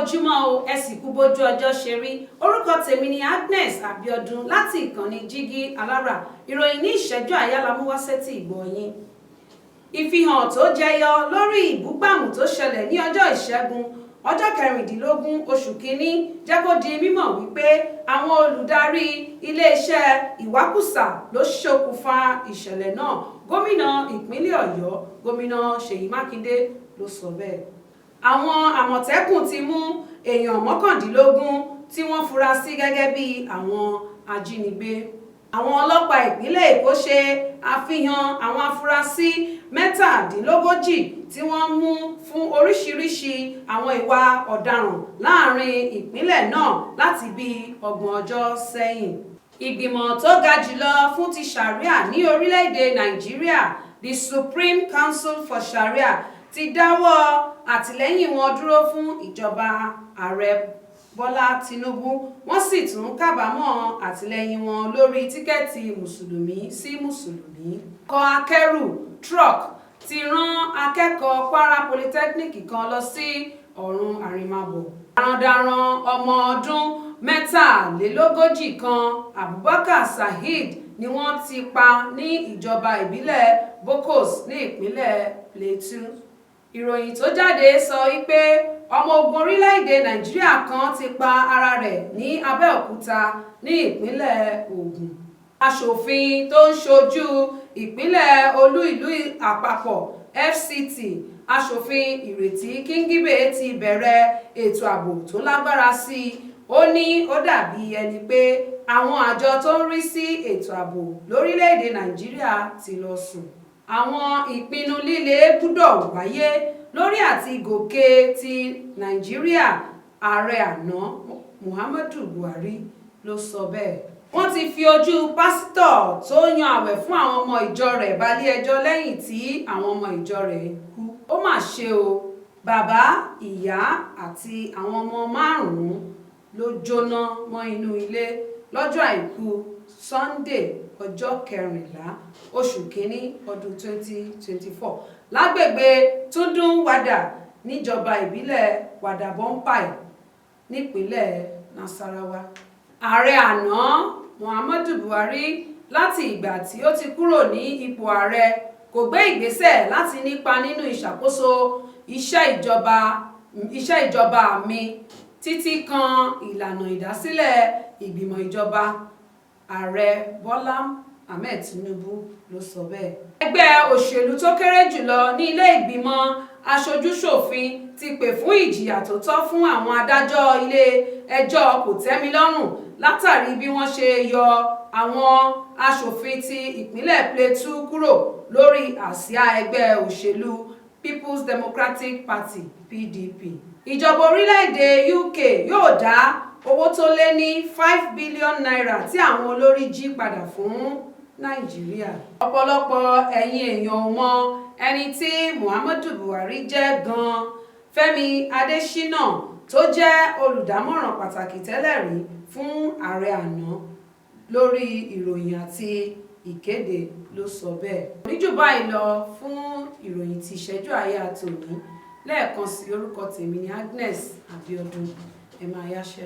ojúmọ́ o, ẹ sì kú bójú ọjọ́ ṣe rí. Orúkọ tèmi ni Abiodun láti ìkànnì Jígí Alára. Ìròyìn ní ìṣẹ́jú àáyá la mú wá sétí ìgbọ́ yín. Ìfihàn tó jẹyọ lórí ìbúgbàmù tó ṣẹlẹ̀ ní ọjọ́ Ìṣẹ́gun ọjọ́ 16 oṣù kínní jẹ́ kó di mímọ̀ wípé àwọn olùdarí iléeṣẹ́ ìwakùsà ló ṣokùnfà ìṣẹ̀lẹ̀ náà. Gómìnà ìpínlẹ̀ Ọ̀yọ́, Gómìnà Ṣèyí Mákindé ló sọ bẹ́ẹ̀. Àwọn Àmọ̀tẹ́kùn ti mú èèyàn 19 tí wọ́n fura sí gẹ́gẹ́ bí àwọn ajínigbé. Àwọn ọlọ́pàá ìpínlẹ̀ Èkó ṣe àfihàn àwọn afurasí 37 tí wọ́n mú fún oríṣiríṣi àwọn ìwà ọ̀daràn láàrin ìpínlẹ̀ náà láti bí 30 ọjọ́ sẹ́yìn. Ìgbìmọ̀ tó ga jùlọ fún ti Sharia ní orílẹ̀-èdè Nàìjíríà, the Supreme Council for Sharia, ti dáwọ́ àtìlẹ́yìn wọn dúró fún ìjọba ààrẹ Bọ́lá Tinubu. Wọ́n sì tún kábàámọ̀ àtìlẹ́yìn wọn lórí tíkẹ́ẹ̀tì mùsùlùmí sí mùsùlùmí. Ọkọ̀ akẹ́rù truck ti rán akẹ́kọ̀ọ́ Kwara Polytechnic kan lọ sí ọ̀run àrèmábọ̀. Darandaran ọmọ ọdún 43 kan, Abubakar Saheed, ni wọ́n ti pa ní ìjọba ìbílẹ̀ Bokos ní ìpínlẹ̀ Plateau. Ìròyìn tó jáde sọ wípé ọmọ ogun orílẹ̀-èdè Nàìjíríà kan ti pa ara rẹ̀ ní Abẹ́òkúta ní ìpínlẹ̀ Ògùn. Aṣòfin tó ń ṣojú ìpínlẹ̀ olú ìlú àpapọ̀ FCT, aṣòfin Ìrètí Kíngíbé, ti bẹ̀rẹ̀ ètò ààbò tó lágbára sí i. Ó ní ó dàbí ẹni pé àwọn àjọ tó ń rí sí ètò ààbò lórílẹ̀-èdè Nàìjíríà ti lọ sùn. Àwọn ìpinnu líle gbọ́dọ̀ wáyé lórí àti gòkè ti Nàìjíríà. Ààrẹ àná Muhammadu Buhari ló sọ bẹ́ẹ̀. Wọ́n ti fi ojú pásítọ̀ tó yan àwẹ̀ fún àwọn ọmọ ìjọ rẹ̀ balẹ̀-ẹjọ́ lẹ́yìn tí àwọn ọmọ ìjọ rẹ̀ kú. Ó mà ṣe o, bàbá, ìyá àti àwọn ọmọ 5 ló jóná mọ́ inú ilé lọ́jọ́ Àìkú Sunday ọjọ́ 14 oṣù kínní ọdún 2024 lágbègbè Túndúnwádà níjọba ìbílẹ̀ Wàdàbọ́npàì nípínlẹ̀ Nasarawa. Ààrẹ àná Muhammadu Buhari, láti ìgbà tí ó ti kúrò ní ipò ààrẹ, kò gbé ìgbésẹ̀ láti nípa nínú ìṣàkóso iṣẹ́ ìjọba mi títí kan ìlànà ìdásílẹ̀ ìgbìmọ̀ ìjọba. Ààrẹ Bọ́lá Ahmed Tinubu ló sọ bẹ́ẹ̀. Ẹgbẹ́ òṣèlú tó kéré jùlọ ní ilé ìgbìmọ̀ aṣojú-ṣòfin ti pè fún ìjìyà tó tọ́ fún àwọn adájọ́ ilé ẹjọ́ kòtẹ́milọ́rùn látàrí bí wọ́n ṣe yọ àwọn aṣòfin ti ìpínlẹ̀ Plateau kúrò lórí àsíá ẹgbẹ́ òṣèlú People's Democratic Party PDP. Ìjọba orílẹ̀-èdè UK yóò dá owó tó lé ní 5 billion naira tí àwọn olórí jí padà fún Nàìjíríà. Ọ̀pọ̀lọpọ̀ ẹ̀yin èèyàn mọ ẹni tí Muhammadu Buhari jẹ́ gan-an. Fẹ́mi Adésínà, tó jẹ́ olùdámọ̀ràn pàtàkì tẹ́lẹ̀ rí fún ààrẹ àná lórí ìròyìn àti ìkéde, ló sọ bẹ́ẹ̀. Níjù báyìí lọ fún ìròyìn ti ìṣẹ́jú àáyá tòní. Lẹ́ẹ̀kan sí, orúkọ tèmi ni Abiodun. Ẹ máa yáṣẹ́.